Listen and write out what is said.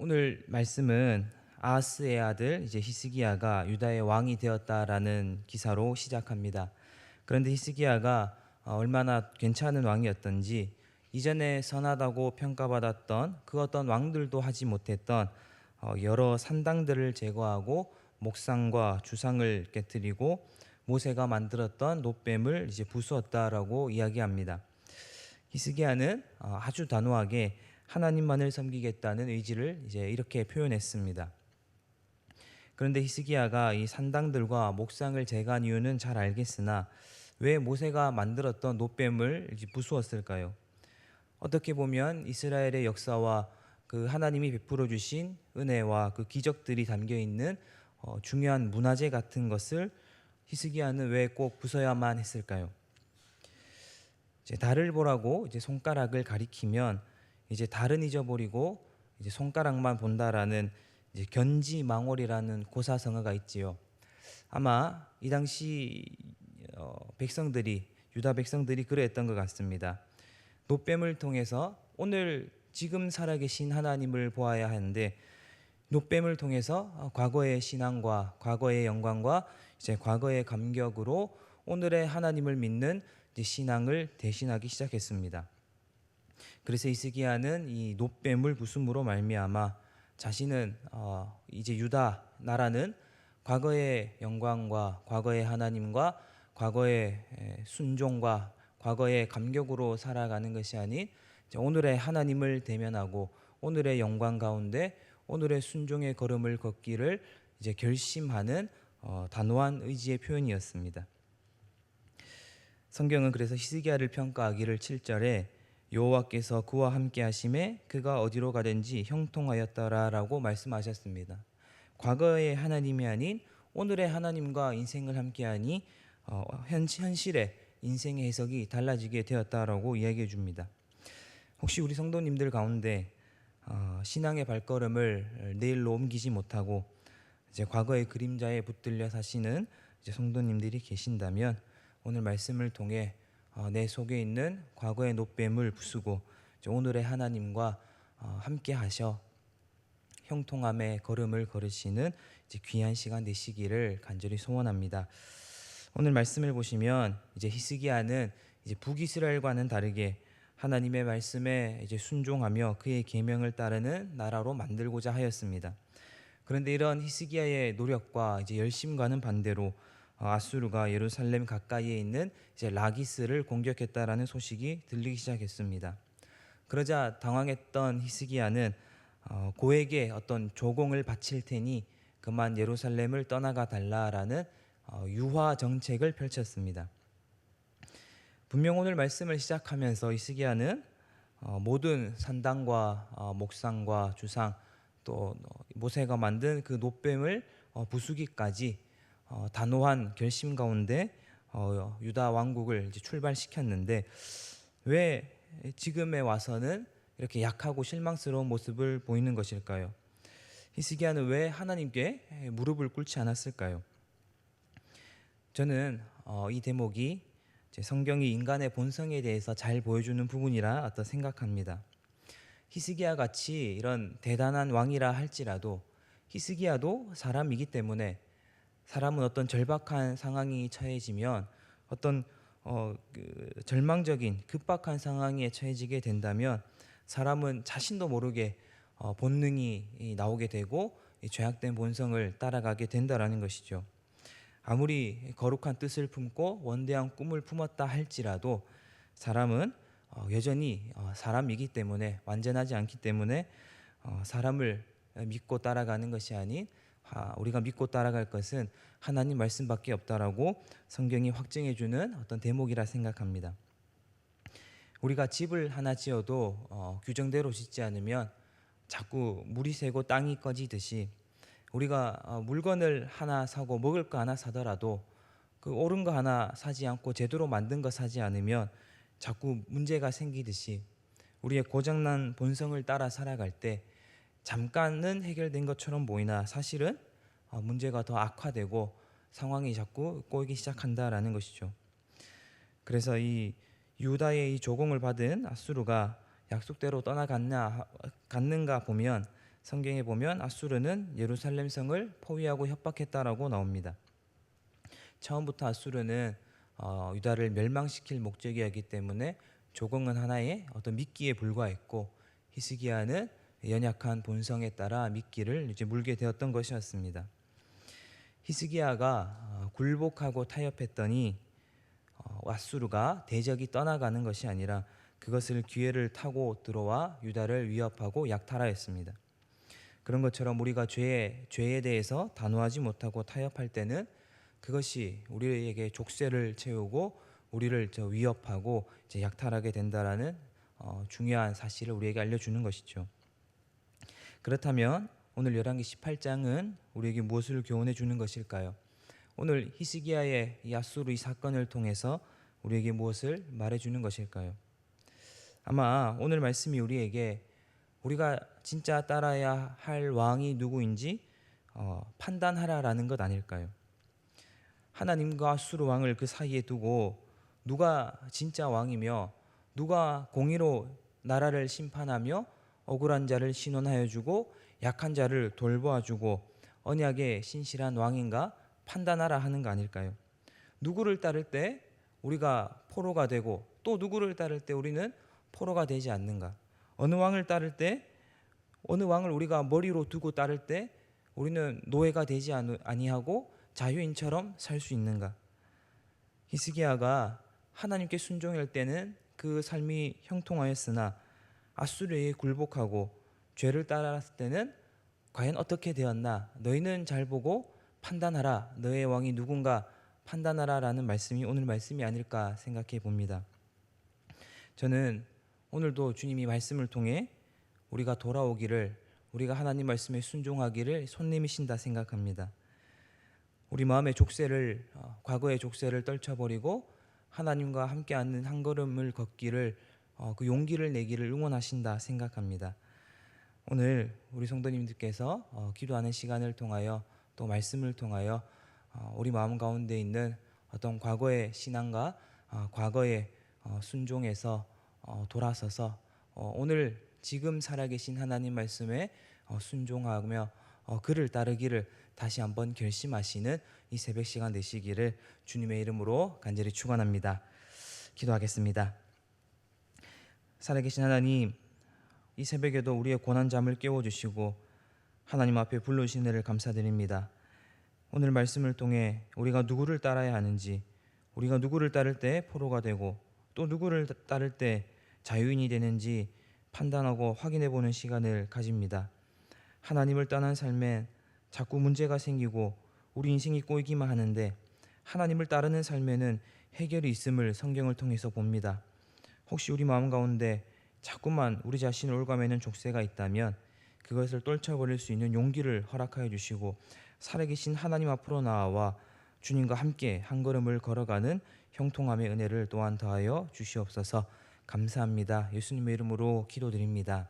오늘 말씀은 아하스의 아들 이제 히스기야가 유다의 왕이 되었다라는 기사로 시작합니다. 그런데 히스기야가 얼마나 괜찮은 왕이었던지 이전에 선하다고 평가받았던 그 어떤 왕들도 하지 못했던 여러 산당들을 제거하고 목상과 주상을 깨뜨리고 모세가 만들었던 놋뱀을 이제 부수었다라고 이야기합니다. 히스기야는 아주 단호하게 하나님만을 섬기겠다는 의지를 이제 이렇게 표현했습니다. 그런데 히스기야가 이 산당들과 목상을 제거한 이유는 잘 알겠으나 왜 모세가 만들었던 놋뱀을 이제 부수었을까요? 어떻게 보면 이스라엘의 역사와 그 하나님이 베풀어 주신 은혜와 그 기적들이 담겨 있는 중요한 문화재 같은 것을 히스기야는 왜 꼭 부숴야만 했을까요? 이제 달을 보라고 이제 손가락을 가리키면 이제 달은 잊어버리고 이제 손가락만 본다라는 이제 견지망월이라는 고사성어가 있지요. 아마 이 당시 백성들이 유다 백성들이 그랬던 것 같습니다. 놋뱀을 통해서 오늘 지금 살아계신 하나님을 보아야 하는데 놋뱀을 통해서 과거의 신앙과 과거의 영광과 이제 과거의 감격으로 오늘의 하나님을 믿는 신앙을 대신하기 시작했습니다. 그래서 히스기야는 이 놋뱀을 부숨으로 말미암아 자신은 이제 유다 나라는 과거의 영광과 과거의 하나님과 과거의 순종과 과거의 감격으로 살아가는 것이 아닌 오늘의 하나님을 대면하고 오늘의 영광 가운데 오늘의 순종의 걸음을 걷기를 이제 결심하는 단호한 의지의 표현이었습니다. 성경은 그래서 히스기야를 평가하기를 7절에 여호와께서 그와 함께 하심에 그가 어디로 가든지 형통하였더라라고 말씀하셨습니다. 과거의 하나님이 아닌 오늘의 하나님과 인생을 함께하니 현실의 인생의 해석이 달라지게 되었다라고 이야기해 줍니다. 혹시 우리 성도님들 가운데 신앙의 발걸음을 내일로 옮기지 못하고 이제 과거의 그림자에 붙들려 사시는 이제 성도님들이 계신다면 오늘 말씀을 통해 내 속에 있는 과거의 놋뱀을 부수고 오늘의 하나님과 함께 하셔 형통함의 걸음을 걸으시는 이제 귀한 시간 되시기를 간절히 소원합니다. 오늘 말씀을 보시면 이제 히스기야는 이제 북이스라엘과는 다르게 하나님의 말씀에 이제 순종하며 그의 계명을 따르는 나라로 만들고자 하였습니다. 그런데 이런 히스기야의 노력과 이제 열심과는 반대로 아수르가 예루살렘 가까이에 있는 이제 라기스를 공격했다라는 소식이 들리기 시작했습니다. 그러자 당황했던 히스기야는 고에게 어떤 조공을 바칠 테니 그만 예루살렘을 떠나가 달라라는 유화 정책을 펼쳤습니다. 분명 오늘 말씀을 시작하면서 히스기야는 모든 산당과 목상과 주상 또 모세가 만든 그 놋뱀을 부수기까지 단호한 결심 가운데 유다 왕국을 이제 출발시켰는데 왜 지금에 와서는 이렇게 약하고 실망스러운 모습을 보이는 것일까요? 히스기야는 왜 하나님께 무릎을 꿇지 않았을까요? 저는 이 대목이 성경이 인간의 본성에 대해서 잘 보여주는 부분이라 생각합니다. 히스기야 같이 이런 대단한 왕이라 할지라도 히스기야도 사람이기 때문에 사람은 어떤 절박한 상황이 처해지면 어떤 절망적인 급박한 상황에 처해지게 된다면 사람은 자신도 모르게 본능이 나오게 되고 죄악된 본성을 따라가게 된다라는 것이죠. 아무리 거룩한 뜻을 품고 원대한 꿈을 품었다 할지라도 사람은 여전히 사람이기 때문에 완전하지 않기 때문에 사람을 믿고 따라가는 것이 아닌 우리가 믿고 따라갈 것은 하나님 말씀밖에 없다라고 성경이 확증해 주는 어떤 대목이라 생각합니다. 우리가 집을 하나 지어도 규정대로 짓지 않으면 자꾸 물이 새고 땅이 꺼지듯이 우리가 물건을 하나 사고 먹을 거 하나 사더라도 그 옳은 거 하나 사지 않고 제대로 만든 거 사지 않으면 자꾸 문제가 생기듯이 우리의 고장난 본성을 따라 살아갈 때 잠깐은 해결된 것처럼 보이나 사실은 문제가 더 악화되고 상황이 자꾸 꼬이기 시작한다라는 것이죠. 그래서 이 유다의 이 조공을 받은 아수르가 약속대로 떠나갔는가 보면 성경에 보면 아수르는 예루살렘 성을 포위하고 협박했다라고 나옵니다. 처음부터 아수르는 유다를 멸망시킬 목적이었기 때문에 조공은 하나의 어떤 미끼에 불과했고, 히스기야는 연약한 본성에 따라 미끼를 이제 물게 되었던 것이었습니다. 히스기야가 굴복하고 타협했더니 아수르가 대적이 떠나가는 것이 아니라 그것을 기회를 타고 들어와 유다를 위협하고 약탈하였습니다. 그런 것처럼 우리가 죄에 대해서 단호하지 못하고 타협할 때는 그것이 우리에게 족쇄를 채우고 우리를 위협하고 이제 약탈하게 된다라는 중요한 사실을 우리에게 알려주는 것이죠. 그렇다면 오늘 열왕기 18장은 우리에게 무엇을 교훈해 주는 것일까요? 오늘 히스기야의 이 아수르 이 사건을 통해서 우리에게 무엇을 말해주는 것일까요? 아마 오늘 말씀이 우리에게 우리가 진짜 따라야 할 왕이 누구인지 판단하라라는 것 아닐까요? 하나님과 아수르 왕을 그 사이에 두고 누가 진짜 왕이며 누가 공의로 나라를 심판하며 억울한 자를 신원하여 주고 약한 자를 돌보아 주고 언약의 신실한 왕인가 판단하라 하는 거 아닐까요? 누구를 따를 때 우리가 포로가 되고 또 누구를 따를 때 우리는 포로가 되지 않는가? 어느 왕을 따를 때, 어느 왕을 우리가 머리로 두고 따를 때 우리는 노예가 되지 아니하고 자유인처럼 살 수 있는가? 히스기야가 하나님께 순종할 때는 그 삶이 형통하였으나 아수르에 굴복하고 죄를 따랐을 때는 과연 어떻게 되었나? 너희는 잘 보고 판단하라. 너의 왕이 누군가 판단하라 라는 말씀이 오늘 말씀이 아닐까 생각해 봅니다. 저는 오늘도 주님이 말씀을 통해 우리가 돌아오기를, 우리가 하나님 말씀에 순종하기를 손님이신다 생각합니다. 우리 마음의 족쇄를, 과거의 족쇄를 떨쳐버리고 하나님과 함께 앉는 한 걸음을 걷기를, 그 용기를 내기를 응원하신다 생각합니다. 오늘 우리 성도님들께서 기도하는 시간을 통하여 또 말씀을 통하여 우리 마음 가운데 있는 어떤 과거의 신앙과 과거의 순종에서 돌아서서 오늘 지금 살아계신 하나님 말씀에 순종하며 그를 따르기를 다시 한번 결심하시는 이 새벽 시간 되시기를 주님의 이름으로 간절히 축원합니다. 기도하겠습니다. 살아계신 하나님, 이 새벽에도 우리의 고난 잠을 깨워주시고 하나님 앞에 불러주신 은혜를 감사드립니다. 오늘 말씀을 통해 우리가 누구를 따라야 하는지, 우리가 누구를 따를 때 포로가 되고 또 누구를 따를 때 자유인이 되는지 판단하고 확인해보는 시간을 가집니다. 하나님을 떠난 삶엔 자꾸 문제가 생기고 우리 인생이 꼬이기만 하는데 하나님을 따르는 삶에는 해결이 있음을 성경을 통해서 봅니다. 혹시 우리 마음 가운데 자꾸만 우리 자신을 올가매는 족쇄가 있다면 그것을 떨쳐버릴 수 있는 용기를 허락하여 주시고 살아계신 하나님 앞으로 나아와 주님과 함께 한 걸음을 걸어가는 형통함의 은혜를 또한 더하여 주시옵소서. 감사합니다. 예수님의 이름으로 기도드립니다.